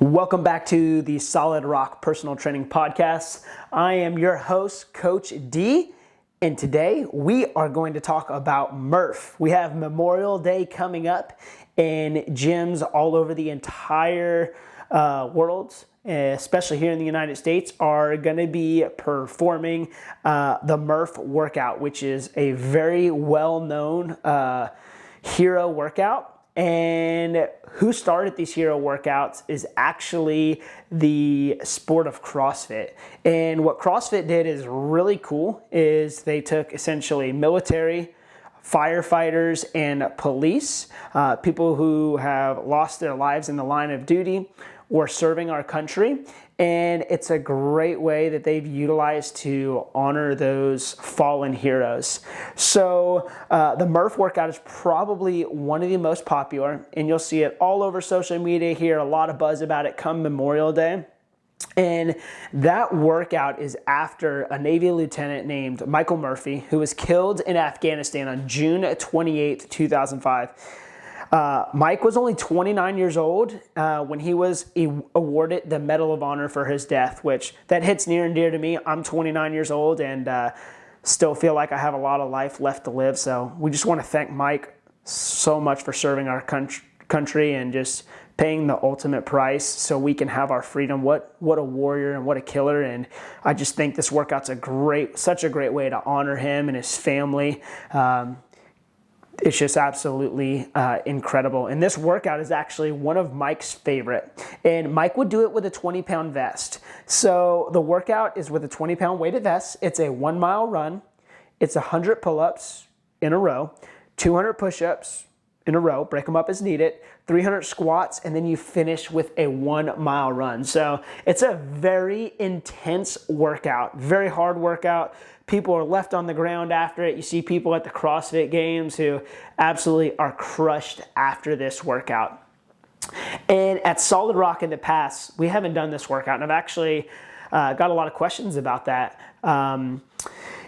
Welcome back to the Solid Rock Personal Training Podcast. I am your host, Coach D, and today we are going to talk about Murph. We have Memorial Day coming up, and gyms all over the entire world, especially here in the United States, are going to be performing the Murph Workout, which is a very well-known hero workout. And who started these hero workouts is actually the sport of CrossFit. And what CrossFit did is really cool, is they took essentially military, firefighters, and police, people who have lost their lives in the line of duty or serving our country. And it's a great way that they've utilized to honor those fallen heroes. So the Murph workout is probably one of the most popular, and you'll see it all over social media, hear a lot of buzz about it come Memorial Day. And that workout is after a Navy lieutenant named Michael Murphy, who was killed in Afghanistan on June 28th, 2005. Mike was only 29 years old when he was awarded the Medal of Honor for his death, which that hits near and dear to me. I'm 29 years old and still feel like I have a lot of life left to live. So we just want to thank Mike so much for serving our country and just paying the ultimate price so we can have our freedom. What a warrior and what a killer. And I just think this workout's such a great way to honor him and his family. It's just absolutely incredible. And this workout is actually one of Mike's favorite. And Mike would do it with a 20-pound vest. So the workout is with a 20-pound weighted vest. It's a 1 mile run. It's 100 pull-ups in a row, 200 push-ups in a row, break them up as needed, 300 squats, and then you finish with a 1 mile run. So it's a very intense workout, very hard workout. People are left on the ground after it. You see people at the CrossFit Games who absolutely are crushed after this workout. And at Solid Rock in the past, we haven't done this workout, and I've actually got a lot of questions about that.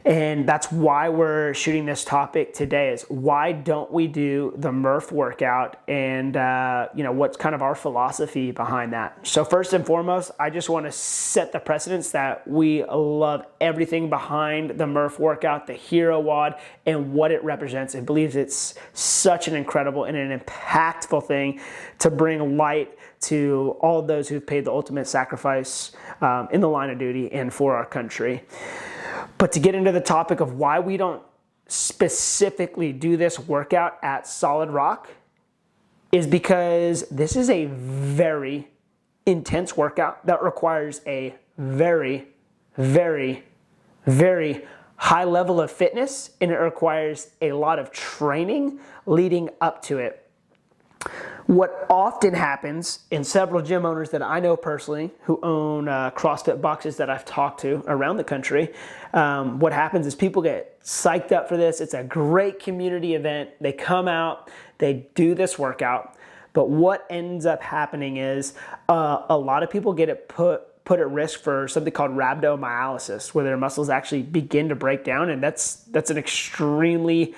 And that's why we're shooting this topic today, is why don't we do the Murph workout, and what's kind of our philosophy behind that. So first and foremost, I just want to set the precedence that we love everything behind the Murph workout, the hero WOD, and what it represents. I believe it's such an incredible and an impactful thing to bring light to all of those who've paid the ultimate sacrifice in the line of duty and for our country. But to get into the topic of why we don't specifically do this workout at Solid Rock is because this is a very intense workout that requires a very, very, very high level of fitness, and it requires a lot of training leading up to it. What often happens in several gym owners that I know personally who own CrossFit boxes that I've talked to around the country, what happens is people get psyched up for this. It's a great community event. They come out, they do this workout, but what ends up happening is a lot of people get it put at risk for something called rhabdomyolysis, where their muscles actually begin to break down, and that's an extremely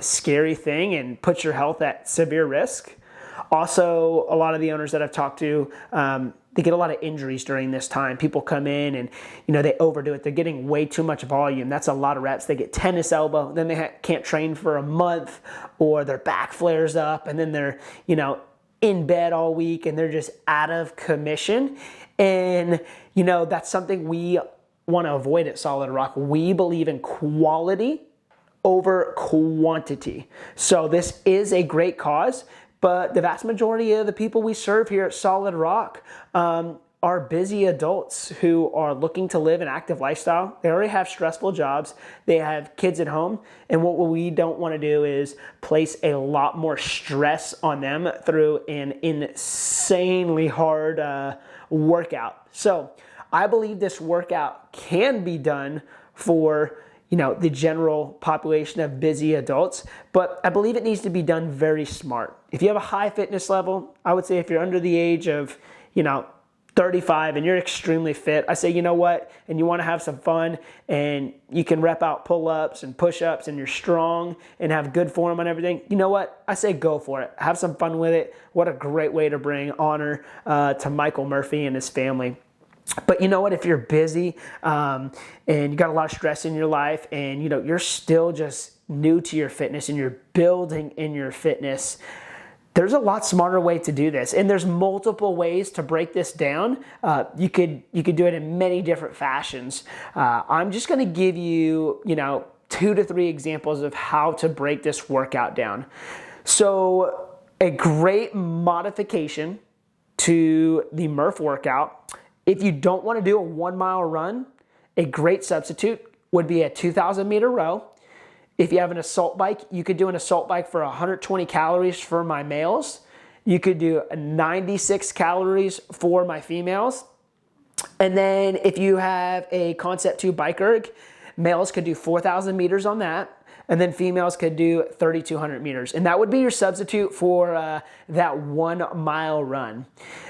scary thing and puts your health at severe risk. Also, a lot of the owners that I've talked to, they get a lot of injuries during this time. People come in and, they overdo it. They're getting way too much volume. That's a lot of reps. They get tennis elbow, then they can't train for a month, or their back flares up, and then they're, in bed all week and they're just out of commission. And, that's something we want to avoid at Solid Rock. We believe in quality over quantity. So this is a great cause. But the vast majority of the people we serve here at Solid Rock are busy adults who are looking to live an active lifestyle. They already have stressful jobs. They have kids at home. And what we don't want to do is place a lot more stress on them through an insanely hard workout. So I believe this workout can be done for the general population of busy adults, but I believe it needs to be done very smart. If you have a high fitness level, I would say if you're under the age of, 35 and you're extremely fit, I say, you know what, and you want to have some fun and you can rep out pull-ups and push-ups and you're strong and have good form on everything, you know what, I say go for it. Have some fun with it. What a great way to bring honor to Michael Murphy and his family. But you know what, if you're busy and you got a lot of stress in your life and you're still just new to your fitness and you're building in your fitness, there's a lot smarter way to do this, and there's multiple ways to break this down. You could do it in many different fashions. I'm just going to give you 2 to 3 examples of how to break this workout down. So a great modification to the Murph workout, if you don't want to do a 1 mile run, a great substitute would be a 2,000 meter row. If you have an assault bike, you could do an assault bike for 120 calories for my males. You could do 96 calories for my females. And then if you have a Concept 2 bike erg, males could do 4,000 meters on that. And then females could do 3,200 meters. And that would be your substitute for that 1 mile run.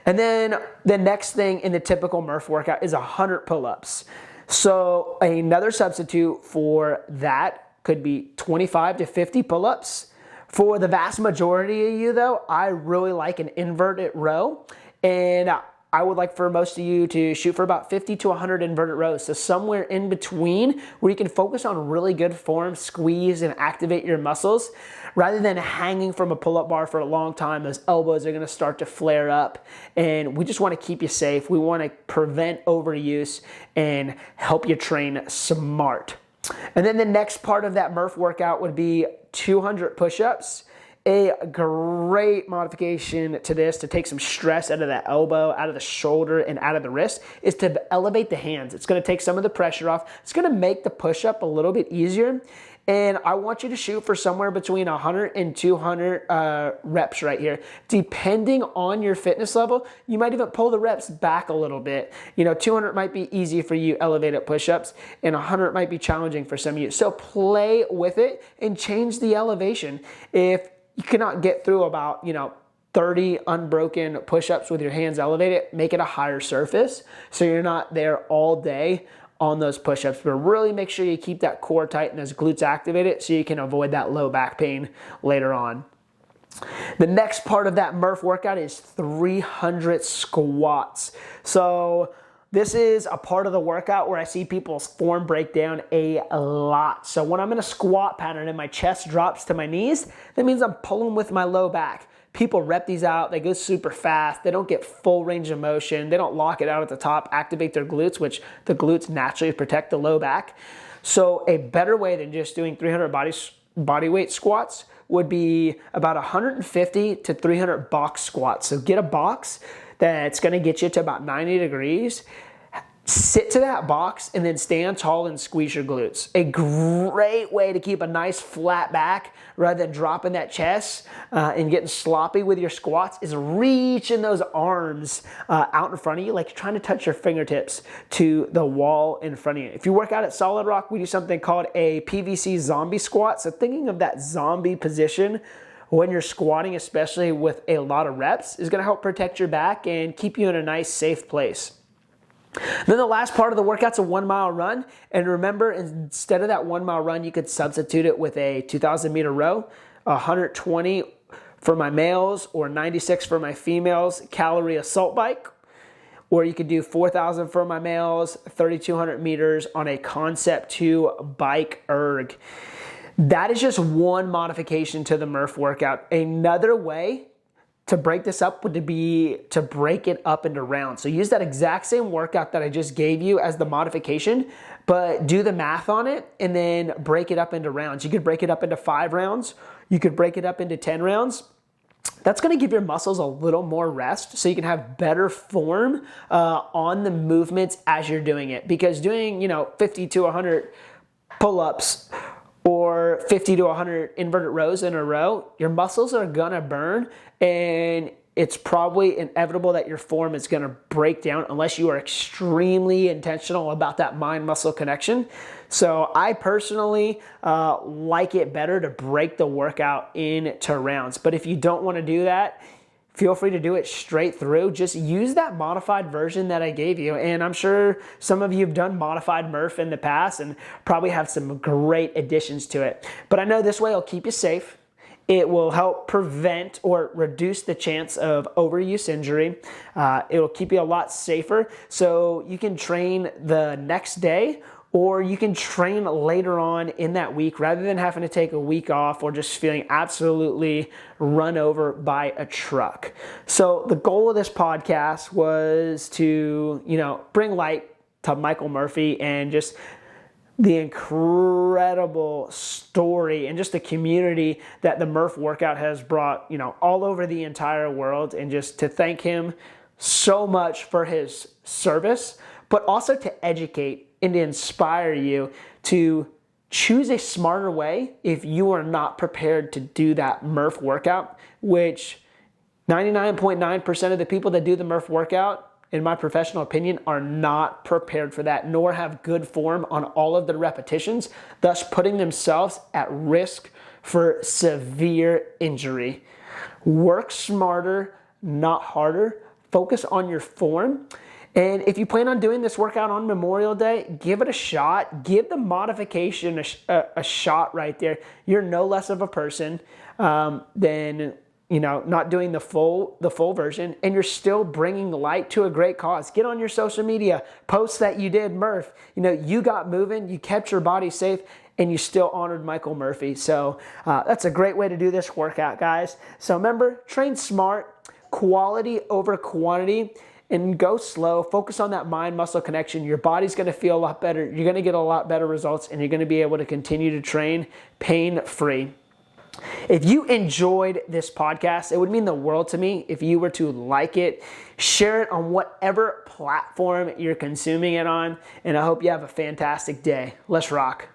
And then the next thing in the typical Murph workout is 100 pull-ups. So another substitute for that could be 25 to 50 pull-ups. For the vast majority of you though, I really like an inverted row, and I would like for most of you to shoot for about 50 to 100 inverted rows. So somewhere in between where you can focus on really good form, squeeze and activate your muscles rather than hanging from a pull-up bar for a long time. Those elbows are going to start to flare up, and we just want to keep you safe. We want to prevent overuse and help you train smart. And then the next part of that Murph workout would be 200 push-ups. A great modification to this to take some stress out of that elbow, out of the shoulder, and out of the wrist is to elevate the hands. It's going to take some of the pressure off. It's going to make the push-up a little bit easier. And I want you to shoot for somewhere between 100 and 200 reps right here. Depending on your fitness level, you might even pull the reps back a little bit. 200 might be easy for you, elevated push-ups, and 100 might be challenging for some of you. So play with it and change the elevation. If you cannot get through about, 30 unbroken push-ups with your hands elevated, make it a higher surface so you're not there all day on those push-ups, but really make sure you keep that core tight and those glutes activated so you can avoid that low back pain later on. The next part of that Murph workout is 300 squats. So this is a part of the workout where I see people's form break down a lot. So when I'm in a squat pattern and my chest drops to my knees, that means I'm pulling with my low back. People rep these out, they go super fast, they don't get full range of motion, they don't lock it out at the top, activate their glutes, which the glutes naturally protect the low back. So a better way than just doing 300 body weight squats would be about 150 to 300 box squats. So get a box that's gonna get you to about 90 degrees. Sit to that box and then stand tall and squeeze your glutes. A great way to keep a nice flat back rather than dropping that chest and getting sloppy with your squats is reaching those arms out in front of you like you're trying to touch your fingertips to the wall in front of you. If you work out at Solid Rock, we do something called a PVC zombie squat. So thinking of that zombie position when you're squatting, especially with a lot of reps, is gonna help protect your back and keep you in a nice, safe place. Then the last part of the workout's a 1 mile run. And remember, instead of that 1 mile run, you could substitute it with a 2,000 meter row, 120 for my males or 96 for my females calorie assault bike. Or you could do 4,000 for my males, 3,200 meters on a Concept 2 bike erg. That is just one modification to the Murph workout. Another way to break this up would be to break it up into rounds. So use that exact same workout that I just gave you as the modification, but do the math on it and then break it up into rounds. You could break it up into 5 rounds. You could break it up into 10 rounds. That's gonna give your muscles a little more rest so you can have better form on the movements as you're doing it. Because doing, 50 to 100 pull-ups or 50 to 100 inverted rows in a row, your muscles are gonna burn, and it's probably inevitable that your form is gonna break down unless you are extremely intentional about that mind-muscle connection. So I personally like it better to break the workout into rounds. But if you don't wanna do that, feel free to do it straight through. Just use that modified version that I gave you. And I'm sure some of you have done modified Murph in the past and probably have some great additions to it. But I know this way it'll keep you safe. It will help prevent or reduce the chance of overuse injury. It'll keep you a lot safer, so you can train the next day or you can train later on in that week rather than having to take a week off or just feeling absolutely run over by a truck. So the goal of this podcast was to, bring light to Michael Murphy and just the incredible story and just the community that the Murph Workout has brought, all over the entire world, and just to thank him so much for his service, but also to educate and to inspire you to choose a smarter way if you are not prepared to do that Murph Workout, which 99.9% of the people that do the Murph Workout, in my professional opinion, are not prepared for that, nor have good form on all of the repetitions, thus putting themselves at risk for severe injury. Work smarter, not harder. Focus on your form. And if you plan on doing this workout on Memorial Day, give it a shot. Give the modification a shot right there. You're no less of a person than not doing the full version, and you're still bringing light to a great cause. Get on your social media, post that you did Murph. You got moving, you kept your body safe, and you still honored Michael Murphy. So that's a great way to do this workout, guys. So remember, train smart, quality over quantity, and go slow. Focus on that mind-muscle connection. Your body's going to feel a lot better. You're going to get a lot better results, and you're going to be able to continue to train pain-free. If you enjoyed this podcast, it would mean the world to me if you were to like it, share it on whatever platform you're consuming it on, and I hope you have a fantastic day. Let's rock.